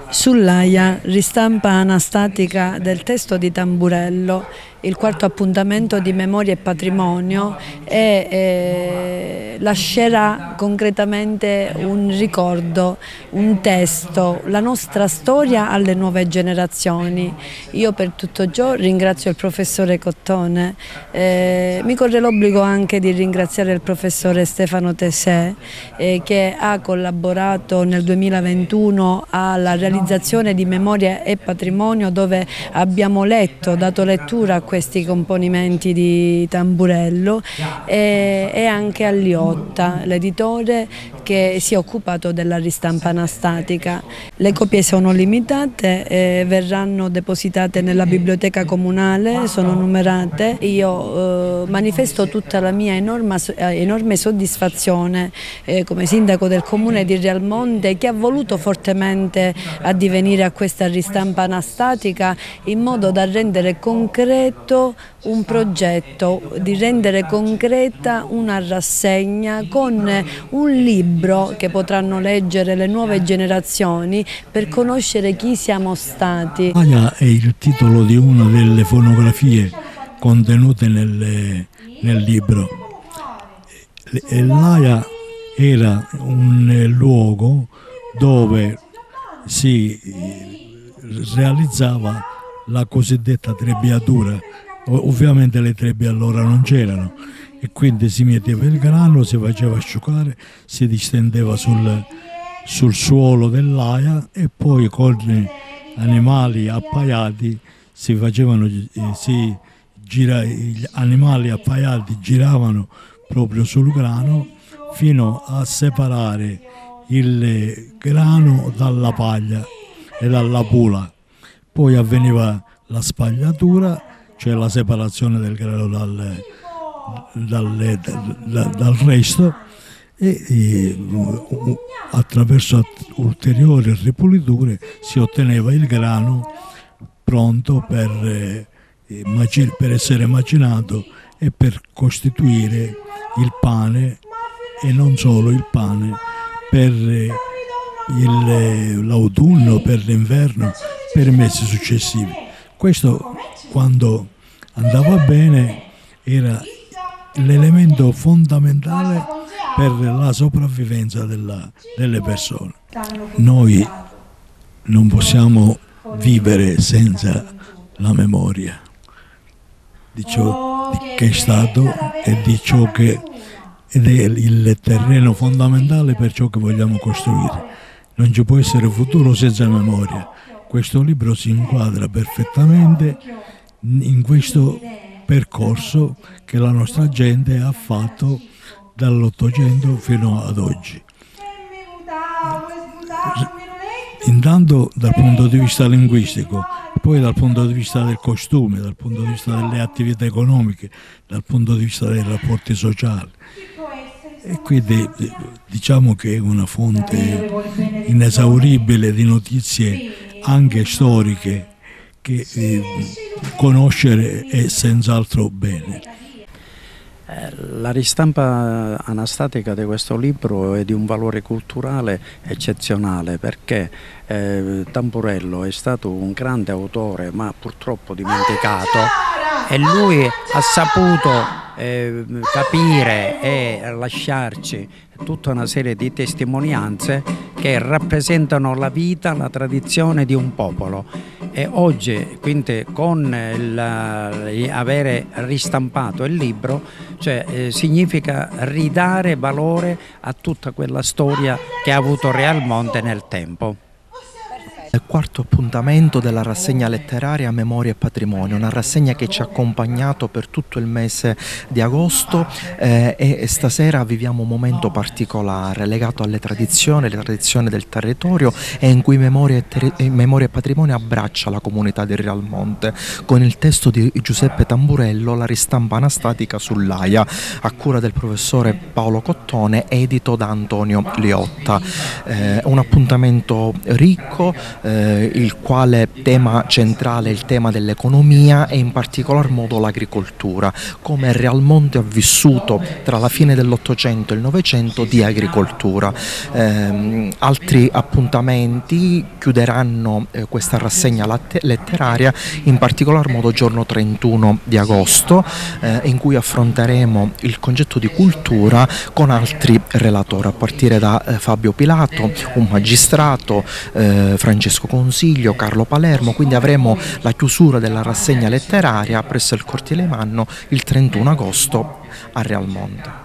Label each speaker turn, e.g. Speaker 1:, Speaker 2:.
Speaker 1: Sull'AIA, ristampa anastatica del testo di Tamburello, il quarto appuntamento di Memoria e Patrimonio, e lascerà concretamente un ricordo, un testo, la nostra storia alle nuove generazioni. Io per tutto ciò ringrazio il professore Cottone, mi corre l'obbligo anche di ringraziare il professore Stefano Tesè, che ha collaborato nel 2021 alla realizzazione di Memoria e Patrimonio, dove abbiamo dato lettura a questi componimenti di Tamburello, e anche a Liotta, l'editore che si è occupato della ristampa anastatica. Le copie sono limitate, verranno depositate nella biblioteca comunale, sono numerate. Io manifesto tutta la mia enorme soddisfazione come sindaco del comune di Realmonte, che ha voluto fortemente addivenire a questa ristampa anastatica in modo da rendere concreto un progetto, di rendere concreta una rassegna con un libro che potranno leggere le nuove generazioni per conoscere chi siamo stati.
Speaker 2: L'AIA è il titolo di una delle fonografie contenute nel libro. L'AIA era un luogo dove si realizzava la cosiddetta trebbiatura. Ovviamente le trebbie allora non c'erano, e quindi si metteva il grano, si faceva asciugare, si distendeva sul suolo dell'AIA, e poi con animali appaiati gli animali appaiati giravano proprio sul grano fino a separare il grano dalla paglia e dalla pula. Poi avveniva la spagliatura, cioè la separazione del grano dal resto, e attraverso ulteriori ripuliture si otteneva il grano pronto per essere macinato e per costituire il pane, e non solo il pane, per l'autunno, per l'inverno, per i mesi successivi. Questo, quando andava bene, era l'elemento fondamentale per la sopravvivenza delle persone. Noi non possiamo vivere senza la memoria di ciò che è stato e di ciò ed è il terreno fondamentale per ciò che vogliamo costruire. Non ci può essere futuro senza memoria. Questo libro si inquadra perfettamente in questo percorso che la nostra gente ha fatto dall'Ottocento fino ad oggi. Intanto dal punto di vista linguistico, poi dal punto di vista del costume, dal punto di vista delle attività economiche, dal punto di vista dei rapporti sociali. E quindi diciamo che è una fonte inesauribile di notizie anche storiche che conoscere è senz'altro bene.
Speaker 3: La ristampa anastatica di questo libro è di un valore culturale eccezionale, perché Tamburello è stato un grande autore, ma purtroppo dimenticato, e lui ha saputo capire e lasciarci tutta una serie di testimonianze che rappresentano la vita, la tradizione di un popolo. E oggi, quindi, con avere ristampato il libro, significa ridare valore a tutta quella storia che ha avuto Realmonte nel tempo.
Speaker 4: Il quarto appuntamento della rassegna letteraria Memoria e Patrimonio, una rassegna che ci ha accompagnato per tutto il mese di agosto, e stasera viviamo un momento particolare legato alle tradizioni del territorio, e in cui Memoria e Patrimonio abbraccia la comunità di Realmonte con il testo di Giuseppe Tamburello, La ristampa anastatica sull'AIA, a cura del professore Paolo Cottone, edito da Antonio Liotta. Un appuntamento ricco, il quale tema centrale è il tema dell'economia e in particolar modo l'agricoltura, come Realmonte ha vissuto tra la fine dell'Ottocento e il Novecento di agricoltura. Altri appuntamenti chiuderanno questa rassegna letteraria, in particolar modo giorno 31 di agosto, in cui affronteremo il concetto di cultura con altri relatori, a partire da Fabio Pilato, un magistrato, Francesco Consiglio, Carlo Palermo. Quindi avremo la chiusura della rassegna letteraria presso il Cortile Manno il 31 agosto a Realmonte.